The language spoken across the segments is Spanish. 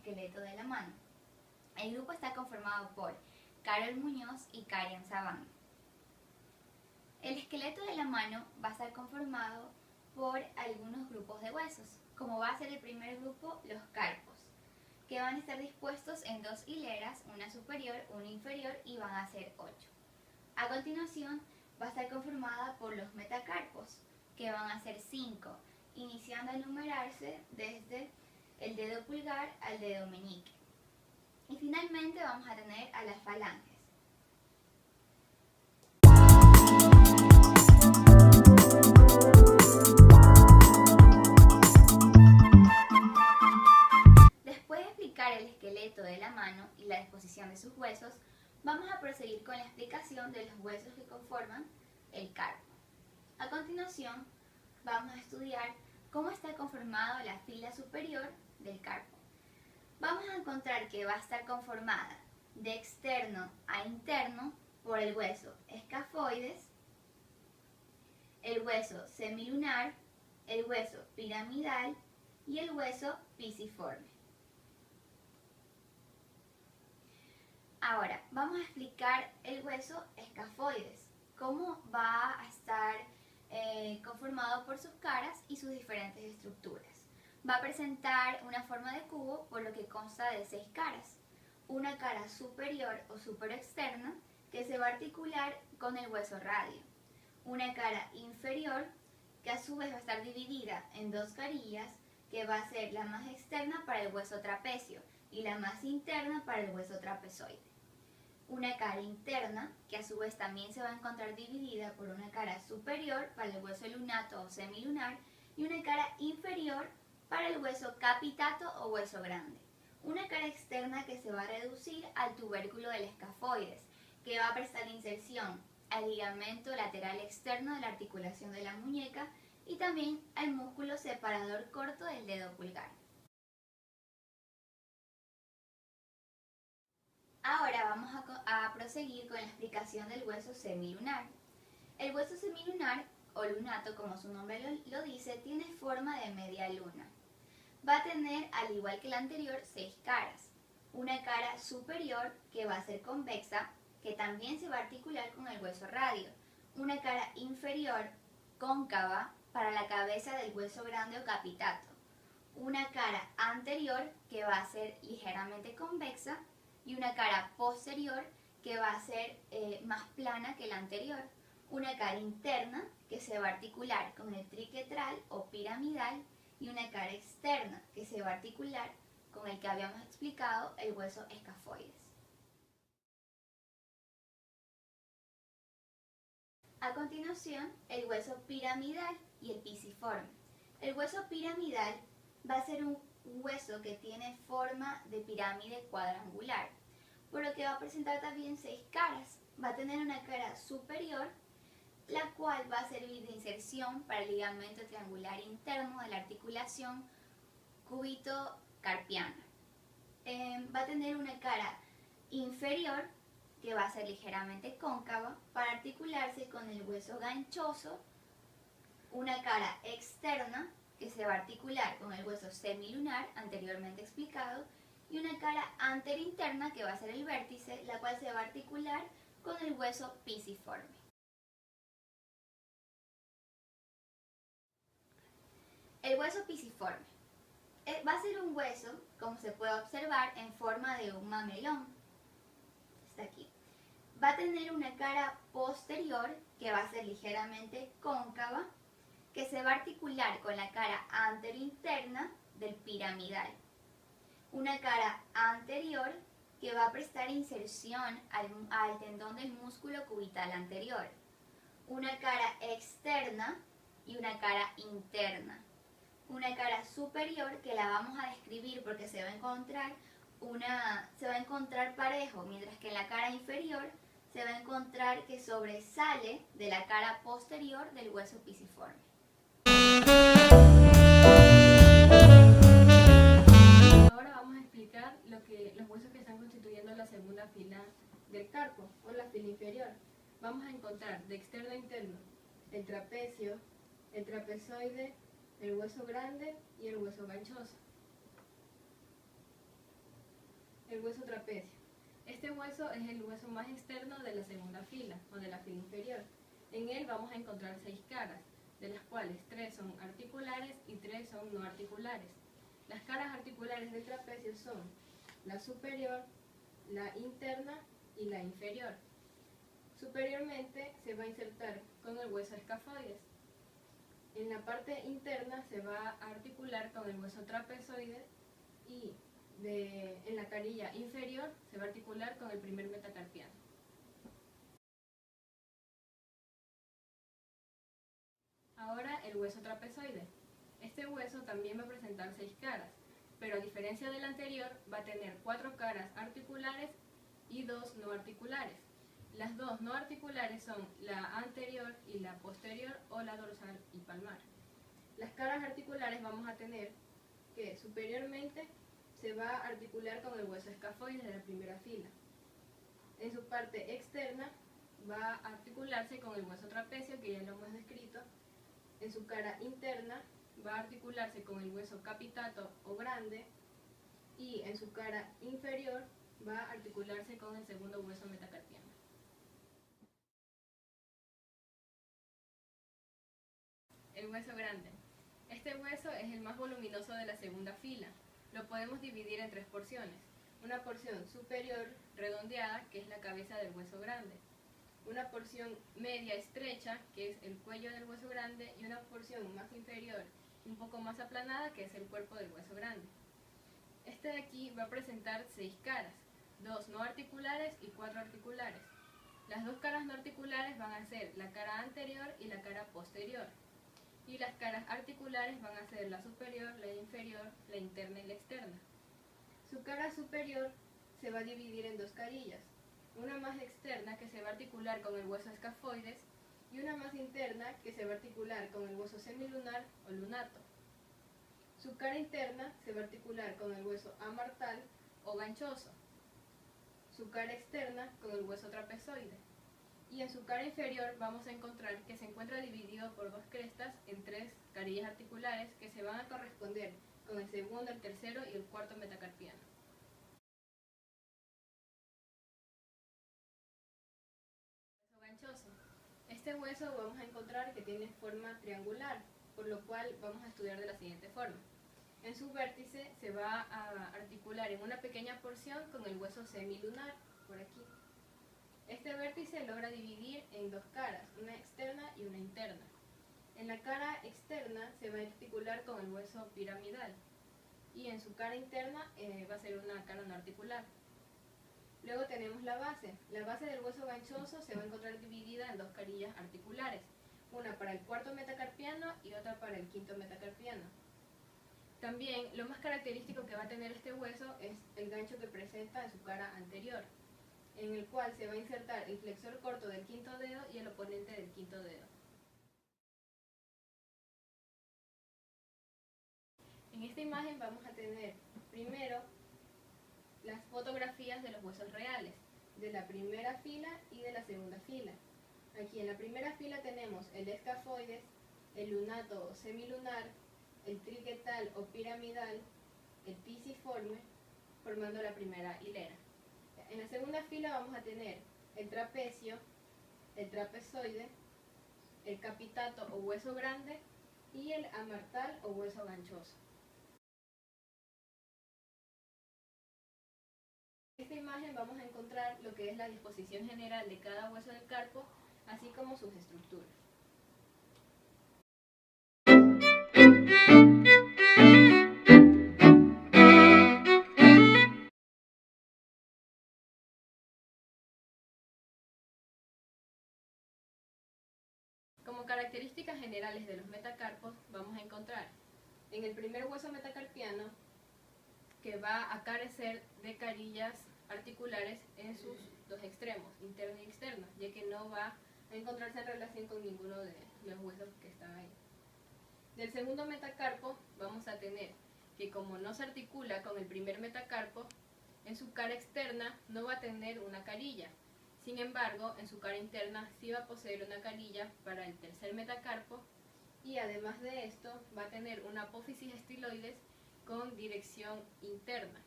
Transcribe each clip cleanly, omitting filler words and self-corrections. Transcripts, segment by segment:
esqueleto de la mano. El grupo está conformado por Carol Muñoz y Karen Sabán. El esqueleto de la mano va a estar conformado por algunos grupos de huesos, como va a ser el primer grupo, los carpos, que van a estar dispuestos en 2 hileras, una superior, una inferior, y van a ser 8. A continuación va a estar conformada por los metacarpos, que van a ser 5, iniciando a numerarse desde el dedo pulgar al dedo meñique. Y finalmente vamos a tener a las falanges. Después de explicar el esqueleto de la mano y la disposición de sus huesos, vamos a proseguir con la explicación de los huesos que conforman el carpo. A continuación, vamos a estudiar cómo está conformado la fila superior del carpo. Vamos a encontrar que va a estar conformada de externo a interno por el hueso escafoides, el hueso semilunar, el hueso piramidal y el hueso pisiforme. Ahora, vamos a explicar el hueso escafoides, cómo va a estar conformado por sus caras y sus diferentes estructuras. Va a presentar una forma de cubo, por lo que consta de 6 caras. Una cara superior o superexterna que se va a articular con el hueso radio. Una cara inferior que a su vez va a estar dividida en 2 carillas, que va a ser la más externa para el hueso trapecio y la más interna para el hueso trapezoide. Una cara interna que a su vez también se va a encontrar dividida por una cara superior para el hueso lunato o semilunar y una cara inferior para el hueso capitato o hueso grande. Una cara externa que se va a reducir al tubérculo del escafoides, que va a prestar inserción al ligamento lateral externo de la articulación de la muñeca y también al músculo separador corto del dedo pulgar. Ahora vamos a proseguir con la explicación del hueso semilunar. El hueso semilunar, o lunato como su nombre lo dice, tiene forma de media luna. Va a tener, al igual que el anterior, 6 caras. Una cara superior que va a ser convexa, que también se va a articular con el hueso radio. Una cara inferior cóncava para la cabeza del hueso grande o capitato. Una cara anterior que va a ser ligeramente convexa y una cara posterior que va a ser más plana que la anterior. Una cara interna que se va a articular con el triquetral o piramidal y una cara externa que se va a articular con el que habíamos explicado, el hueso escafoides. A continuación, el hueso piramidal y el pisiforme. El hueso piramidal va a ser un hueso que tiene forma de pirámide cuadrangular, por lo que va a presentar también 6 caras. Va a tener una cara superior, la cual va a servir de inserción para el ligamento triangular interno de la articulación cúbito-carpiana. Va a tener una cara inferior que va a ser ligeramente cóncava para articularse con el hueso ganchoso, una cara externa que se va a articular con el hueso semilunar anteriormente explicado y una cara anterinterna que va a ser el vértice, la cual se va a articular con el hueso pisiforme. El hueso pisiforme va a ser un hueso, como se puede observar, en forma de un mamelón. Está aquí. Va a tener una cara posterior que va a ser ligeramente cóncava, que se va a articular con la cara anterointerna del piramidal. Una cara anterior que va a prestar inserción al tendón del músculo cubital anterior. Una cara externa y una cara interna. Una cara superior que la vamos a describir porque se va a encontrar parejo, mientras que en la cara inferior se va a encontrar que sobresale de la cara posterior del hueso pisiforme. Ahora vamos a explicar los huesos que están constituyendo la segunda fila del carpo o la fila inferior. Vamos a encontrar de externo a interno el trapecio, el trapezoide, el hueso grande y el hueso ganchoso. El hueso trapecio. Este hueso es el hueso más externo de la segunda fila o de la fila inferior. En él vamos a encontrar 6 caras, de las cuales 3 son articulares y 3 son no articulares. Las caras articulares del trapecio son la superior, la interna y la inferior. Superiormente se va a insertar con el hueso escafoides. En la parte interna se va a articular con el hueso trapezoide y en la carilla inferior se va a articular con el primer metacarpiano. Ahora el hueso trapezoide. Este hueso también va a presentar 6 caras, pero a diferencia del anterior va a tener 4 caras articulares y 2 no articulares. Las 2 no articulares son la anterior y la posterior o la dorsal y palmar. Las caras articulares vamos a tener que superiormente se va a articular con el hueso escafoides de la primera fila. En su parte externa va a articularse con el hueso trapecio, que ya lo hemos descrito. En su cara interna va a articularse con el hueso capitato o grande, y en su cara inferior va a articularse con el segundo hueso metacarpiano. El hueso grande. Este hueso es el más voluminoso de la segunda fila. Lo podemos dividir en 3 porciones. Una porción superior redondeada, que es la cabeza del hueso grande. Una porción media estrecha, que es el cuello del hueso grande, y una porción más inferior y un poco más aplanada, que es el cuerpo del hueso grande. Este de aquí va a presentar 6 caras, 2 no articulares y 4 articulares. Las 2 caras no articulares van a ser la cara anterior y la cara posterior. Y las caras articulares van a ser la superior, la inferior, la interna y la externa. Su cara superior se va a dividir en 2 carillas, una más externa que se va a articular con el hueso escafoides y una más interna que se va a articular con el hueso semilunar o lunato. Su cara interna se va a articular con el hueso amartal o ganchoso, su cara externa con el hueso trapezoide. Y en su cara inferior vamos a encontrar que se encuentra dividido por 2 crestas en 3 carillas articulares que se van a corresponder con el segundo, el tercero y el cuarto metacarpiano. Hueso ganchoso. Este hueso vamos a encontrar que tiene forma triangular, por lo cual vamos a estudiar de la siguiente forma. En su vértice se va a articular en una pequeña porción con el hueso semilunar, por aquí. Este vértice logra dividir en 2 caras, una externa y una interna. En la cara externa se va a articular con el hueso piramidal y en su cara interna va a ser una cara no articular. Luego tenemos la base. La base del hueso ganchoso se va a encontrar dividida en 2 carillas articulares, una para el cuarto metacarpiano y otra para el quinto metacarpiano. También lo más característico que va a tener este hueso es el gancho que presenta en su cara anterior, en el cual se va a insertar el flexor corto del quinto dedo y el oponente del quinto dedo. En esta imagen vamos a tener primero las fotografías de los huesos reales, de la primera fila y de la segunda fila. Aquí en la primera fila tenemos el escafoides, el lunato o semilunar, el triquetal o piramidal, el pisiforme, formando la primera hilera. En la segunda fila vamos a tener el trapecio, el trapezoide, el capitato o hueso grande y el amartal o hueso ganchoso. En esta imagen vamos a encontrar lo que es la disposición general de cada hueso del carpo, así como sus estructuras. Como características generales de los metacarpos vamos a encontrar en el primer hueso metacarpiano que va a carecer de carillas articulares en sus 2 extremos, interno y externo, ya que no va a encontrarse en relación con ninguno de los huesos que están ahí. Del segundo metacarpo vamos a tener que, como no se articula con el primer metacarpo, en su cara externa no va a tener una carilla. Sin embargo, en su cara interna sí va a poseer una carilla para el tercer metacarpo, y además de esto va a tener una apófisis estiloides con dirección interna.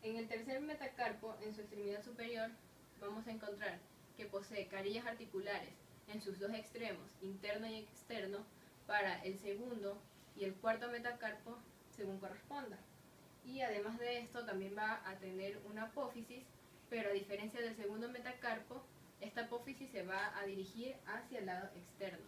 En el tercer metacarpo, en su extremidad superior, vamos a encontrar que posee carillas articulares en sus dos extremos, interno y externo, para el segundo y el cuarto metacarpo según corresponda. Y además de esto también va a tener una apófisis, pero a diferencia del segundo metacarpo, esta apófisis se va a dirigir hacia el lado externo.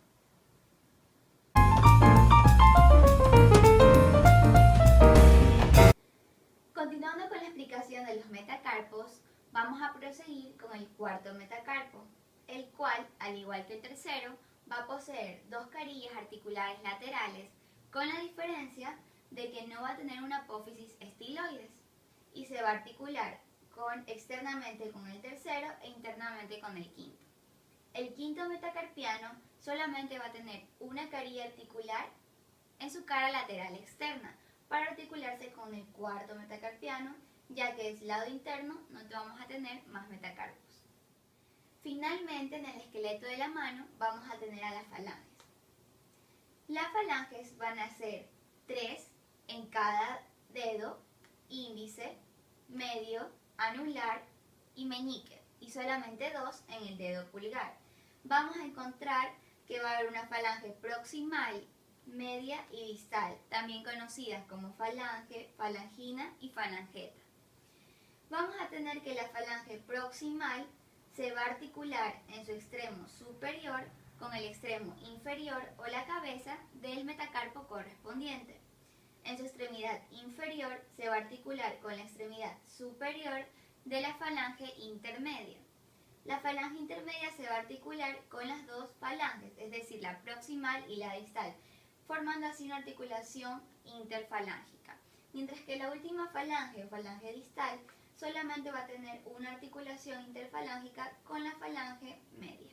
Continuando con la explicación de los metacarpos, vamos a proseguir con el cuarto metacarpo, el cual, al igual que el tercero, va a poseer dos carillas articulares laterales, con la diferencia de que no va a tener una apófisis estiloides y se va a articular externamente con el tercero e internamente con el quinto. El quinto metacarpiano solamente va a tener una carilla articular en su cara lateral externa para articularse con el cuarto metacarpiano, ya que es lado interno no vamos a tener más metacarpos. Finalmente, en el esqueleto de la mano vamos a tener a las falanges. Las falanges van a ser 3 en cada dedo, índice, medio, anular y meñique, y solamente 2 en el dedo pulgar. Vamos a encontrar que va a haber una falange proximal, media y distal, también conocidas como falange, falangina y falangeta. Vamos a tener que la falange proximal se va a articular en su extremo superior con el extremo inferior o la cabeza del metacarpo correspondiente. En su extremidad inferior se va a articular con la extremidad superior de la falange intermedia. La falange intermedia se va a articular con las dos falanges, es decir, la proximal y la distal, formando así una articulación interfalángica. Mientras que la última falange o falange distal solamente va a tener una articulación interfalángica con la falange media.